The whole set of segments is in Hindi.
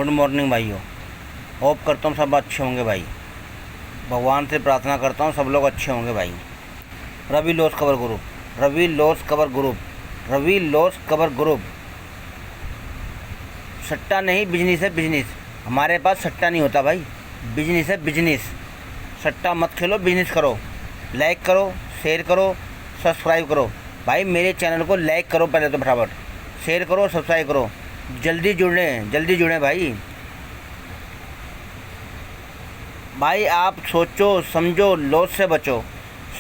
गुड मॉर्निंग भाइयों। होप करता हूँ सब अच्छे होंगे भाई। भगवान से प्रार्थना करता हूँ सब लोग अच्छे होंगे भाई। Ravi loss cover group, Ravi loss cover group, Ravi loss cover group. सट्टा नहीं, बिजनेस है बिजनेस। हमारे पास सट्टा नहीं होता भाई, बिजनेस है बिजनेस। सट्टा मत खेलो, बिजनेस करो। लाइक करो, शेयर करो, सब्सक्राइब करो भाई। मेरे चैनल को लाइक करो पहले तो फटाफट, शेयर करो, सब्सक्राइब करो। जल्दी जुड़ें भाई। भाई आप सोचो समझो, लॉस से बचो।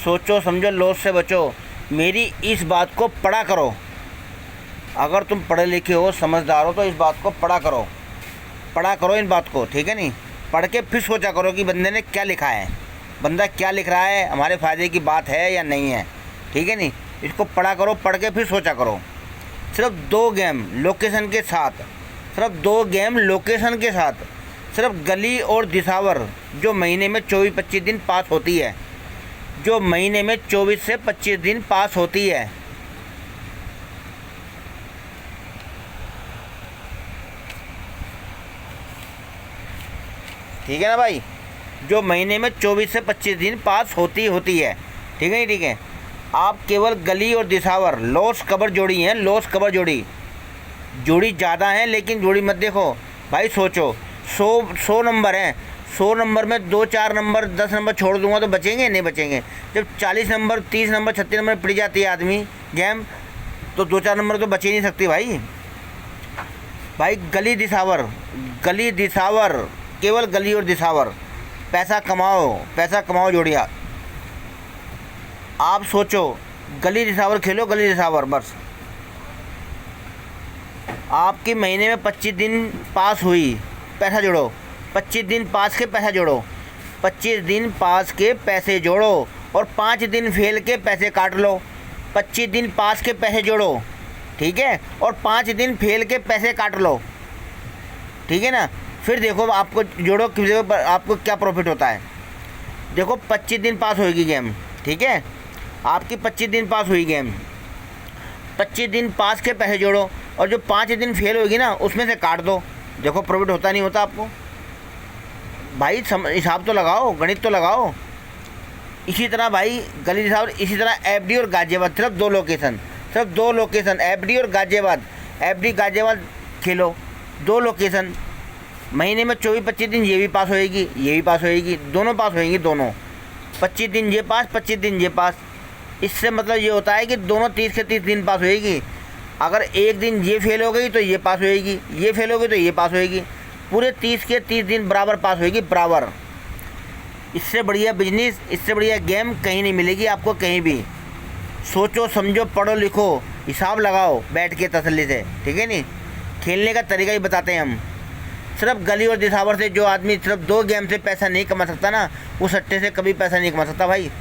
सोचो समझो, लॉस से बचो। मेरी इस बात को पढ़ा करो। अगर तुम पढ़े लिखे हो, समझदार हो, तो इस बात को पढ़ा करो इन बात को, ठीक है नहीं। पढ़ के फिर सोचा करो कि बंदे ने क्या लिखा है, बंदा क्या लिख रहा है, हमारे फ़ायदे की बात है या नहीं है, ठीक है नहीं। इसको पढ़ा करो, पढ़ के फिर सोचा करो। सिर्फ 2 गेम लोकेशन के साथ, सिर्फ 2 गेम लोकेशन के साथ, सिर्फ गली और दिसावर, जो महीने में 24-25 दिन पास होती है, जो महीने में 24 से 25 दिन पास होती है। ठीक है ना भाई, जो महीने में 24 से 25 दिन पास होती है, ठीक है नहीं, ठीक है। आप केवल गली और दिसावर लॉस कवर जोड़ी हैं, लॉस कवर जोड़ी ज़्यादा हैं, लेकिन जोड़ी मत देखो भाई। सोचो 100 नंबर हैं, 100 नंबर में 2-4 नंबर 10 नंबर छोड़ दूंगा तो बचेंगे नहीं बचेंगे। जब 40 नंबर 30 नंबर 36 नंबर पड़ जाती है आदमी गेम, तो 2-4 नंबर तो बच ही नहीं सकती भाई। गली दिसावर, केवल गली और दिसावर। पैसा कमाओ जोड़िया। आप सोचो, गली दिसावर खेलो, गली दिसावर बस। आपकी महीने में 25 दिन पास हुई, पैसा जोड़ो। 25 दिन पास के पैसा जोड़ो, 25 दिन पास के पैसे जोड़ो, और 5 दिन फेल के पैसे काट लो। 25 दिन पास के पैसे जोड़ो, ठीक है, और 5 दिन फेल के पैसे काट लो, ठीक है ना। फिर देखो आपको जोड़ो किसी पर आपको क्या प्रॉफिट होता है। देखो 25 दिन पास होएगी गेम, ठीक है, आपकी 25 दिन पास हुई गेम। 25 दिन पास के पैसे जोड़ो, और जो 5 दिन फेल होगी ना, उसमें से काट दो। देखो प्रॉफिट होता नहीं होता आपको भाई। हिसाब तो लगाओ, गणित तो लगाओ। इसी तरह भाई गली दिसावर, इसी तरह एफडी और गाजियाबाद, सिर्फ 2 लोकेशन, एफडी और गाजियाबाद। एफडी गाजियाबाद खेलो, 2 लोकेशन। महीने में 24-25 दिन ये भी पास होएगी, ये भी पास होएगी, दोनों पास होएंगी, दोनों 25 दिन ये पास, 25 दिन ये पास। इससे मतलब ये होता है कि दोनों 30 के 30 दिन पास होएगी। अगर एक दिन ये फेल हो गई तो ये पास होएगी, ये फेल हो गई तो ये पास होएगी। पूरे 30 के 30 दिन बराबर पास होएगी, बराबर। इससे बढ़िया बिजनेस, इससे बढ़िया गेम कहीं नहीं मिलेगी आपको, कहीं भी। सोचो समझो, पढ़ो लिखो, हिसाब लगाओ बैठ के तसल्ली से, ठीक है नहीं। खेलने का तरीका ही बताते हैं हम। सिर्फ गली और दिसावर से जो आदमी सिर्फ 2 गेम से पैसा नहीं कमा सकता ना, वो सट्टे से कभी पैसा नहीं कमा सकता भाई।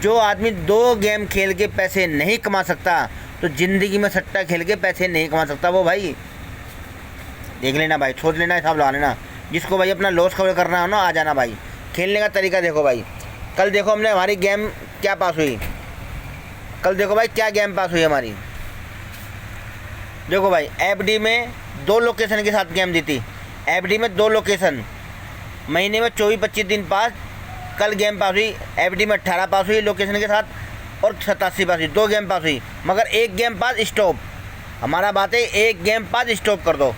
जो आदमी 2 गेम खेल के पैसे नहीं कमा सकता, तो ज़िंदगी में सट्टा खेल के पैसे नहीं कमा सकता वो भाई। देख लेना भाई, सोच लेना, हिसाब लगा लेना। जिसको भाई अपना लॉस कवर करना हो ना, आ जाना भाई। खेलने का तरीका देखो भाई। कल देखो हमने हमारी गेम क्या पास हुई, कल देखो भाई क्या गेम पास हुई हमारी। देखो भाई, एफडी में 2 लोकेशन के साथ गेम दी थी। एफडी में 2 लोकेशन, महीने में 24-25 दिन पास। कल गेम पास हुई, एफडी में 18 पास हुई लोकेशन के साथ, और 87 पास हुई। 2 गेम पास हुई, मगर 1 गेम पास स्टॉप। हमारा बात है 1 गेम पास स्टॉप कर दो।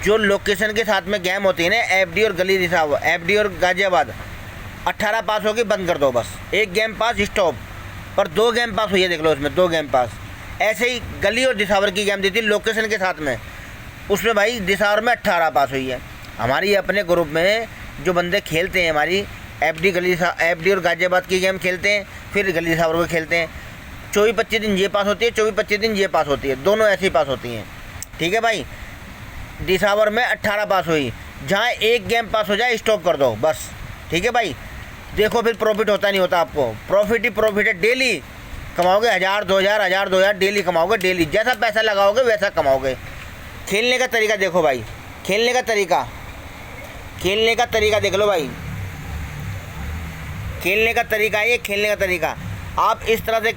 जो लोकेशन के साथ में गेम होती है ना, एफडी और गली दिसावर, एफडी और गाजियाबाद, 18 पास होगी बंद कर दो बस। 1 गेम पास स्टॉप। पर 2 गेम पास हुई है, देख लो उसमें 2 गेम पास। ऐसे ही गली और दिसावर की गेम दी थी लोकेशन के साथ में, उसमें भाई दिसावर में 18 पास हुई है। हमारी अपने ग्रुप में जो बंदे खेलते हैं, हमारी एफडी और गाजियाबाद की गेम खेलते हैं, फिर गली दिसावर को खेलते हैं। 24-25 दिन ये पास होती है, 24-25 दिन ये पास होती है, दोनों ऐसी पास होती हैं, ठीक है भाई। दिसावर में 18 पास हुई, जहाँ 1 गेम पास हो जाए स्टॉप कर दो बस, ठीक है भाई। देखो फिर प्रॉफिट होता नहीं होता आपको, प्रॉफिट ही प्रॉफिट है। डेली कमाओगे 1000-2000 डेली कमाओगे, डेली जैसा पैसा लगाओगे वैसा कमाओगे। खेलने का तरीका देखो भाई, खेलने का तरीका देख लो भाई। खेलने का तरीका ये, खेलने का तरीका। आप इस तरह से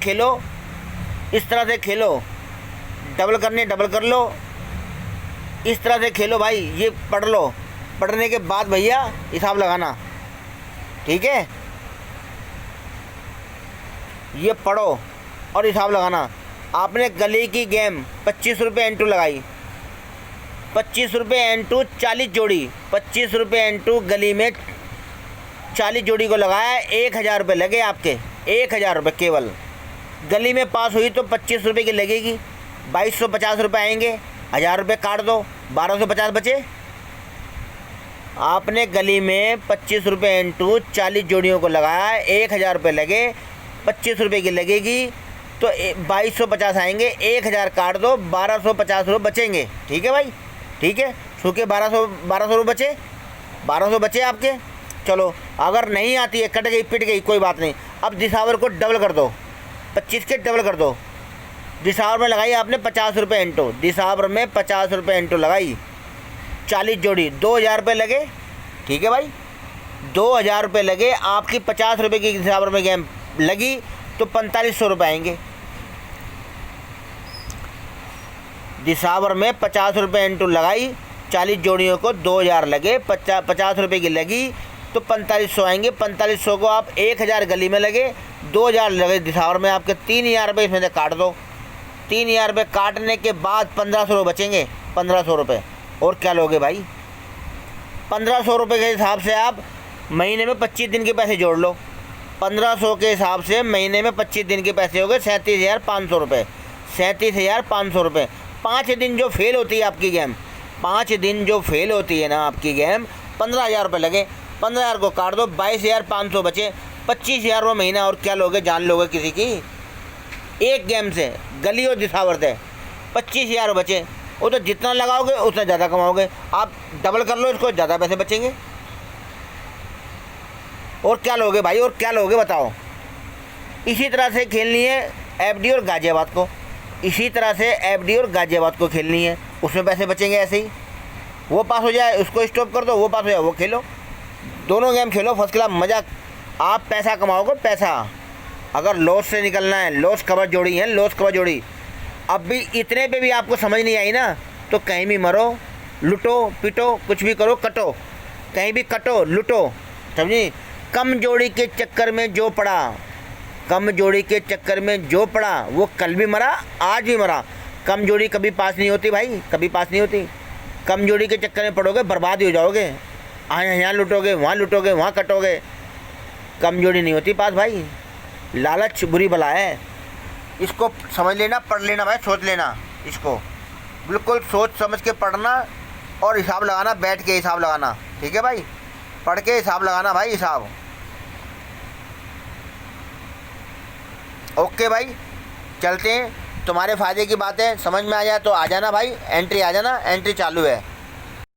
खेलो, डबल करने डबल कर लो, इस तरह से खेलो भाई। ये पढ़ लो, पढ़ने के बाद भैया हिसाब लगाना, ठीक है। ये पढ़ो और हिसाब लगाना। आपने गली की गेम 25 रुपये एंटू लगाई, 25 रुपये एंटू 40 जोड़ी, 25 रुपये एंटू गली में 40 जोड़ी को लगाया, 1000 रुपये लगे आपके, 1000 रुपये केवल। गली में पास हुई तो 25 रुपये की लगेगी, 2250 रुपये आएंगे, 1000 रुपये काट दो, 1250 बचे। आपने गली में 25 रुपये एंटू 40 जोड़ियों को लगाया, 1000 रुपये लगे, 25 रुपये की लगेगी तो 2250 आएंगे, 1000 काट दो, 1250 रुपये बचेंगे, ठीक है भाई, ठीक है। सूखे 1200 रुपये बचे, 1200 बचे आपके। चलो अगर नहीं आती है, कट गई पिट गई, कोई बात नहीं। अब दिसावर को डबल कर दो, 25 के डबल कर दो। दिसावर में लगाई आपने 50 रुपये एंटू, दिसावर में 50 रुपये एंटू लगाई, 40 जोड़ी, 2000 रुपये लगे, ठीक है भाई, 2000 रुपये लगे। आपकी 50 रुपये की दिसावर में गेम लगी तो 4500 रुपये आएंगे। दिसावर में 50 रुपये एंटू लगाई, 40 जोड़ियों को 2000 लगे, 50 रुपये की लगी तो 4500 आएंगे। 4500 को आप 1000 गली में लगे, 2000 लगे दिसावर में, आपके 3000 रुपये इसमें से काट दो। 3000 रुपये काटने के बाद 1500 रुपये बचेंगे, 1500 रुपये। और क्या लोगे भाई, 1500 रुपये के हिसाब से आप महीने में 25 दिन के पैसे जोड़ लो। 1500 के हिसाब से महीने में 25 दिन के पैसे हो गए 37,500 रुपये, 37,500 रुपये। 5 दिन जो फेल होती है आपकी गेम, 5 दिन जो फेल होती है ना आपकी गेम, 15,000 रुपये लगे, 15,000 को काट दो, 22,500 बचे, 25,000 रुपये महीना। और क्या लोगे, जान लोगे किसी की एक गेम से, गली और दिसावर से 25,000 बचे। वो तो जितना लगाओगे उतना ज़्यादा कमाओगे। आप डबल कर लो इसको, ज़्यादा पैसे बचेंगे। और क्या लोगे भाई, और क्या लोगे बताओ। इसी तरह से खेलनी है एफडी और गाजियाबाद को, इसी तरह से एफडी और गाजियाबाद को खेलनी है, उसमें पैसे बचेंगे ऐसे ही। वो पास हो जाए उसको स्टॉप कर दो, वो पास हो जाए वो खेलो, दोनों गेम खेलो, फर्स्ट क्लास मज़ा। आप पैसा कमाओगे, पैसा। अगर लॉस से निकलना है, लॉस कवर जोड़ी है, लॉस कवर जोड़ी। अब भी इतने पे भी आपको समझ नहीं आई ना, तो कहीं भी मरो, लुटो पिटो, कुछ भी करो, कटो, कहीं भी कटो लुटो, समझी। कम जोड़ी के चक्कर में जो पड़ा, कम जोड़ी के चक्कर में जो पड़ा वो कल भी मरा, आज भी मरा। कम जोड़ी कभी पास नहीं होती भाई, कभी पास नहीं होती। कम जोड़ी के चक्कर में पड़ोगे, बर्बाद ही हो जाओगे। यहाँ लुटोगे, वहाँ लुटोगे, वहाँ कटोगे, कम जोड़ी नहीं होती पास भाई। लालच बुरी बला है, इसको समझ लेना, पढ़ लेना भाई, सोच लेना, इसको बिल्कुल सोच समझ के पढ़ना और हिसाब लगाना, बैठ के हिसाब लगाना, ठीक है भाई, पढ़ के हिसाब लगाना भाई, हिसाब। ओके भाई, चलते हैं। तुम्हारे फ़ायदे की बातें समझ में आ जाए तो आ जाना भाई, एंट्री आ जाना, एंट्री चालू है।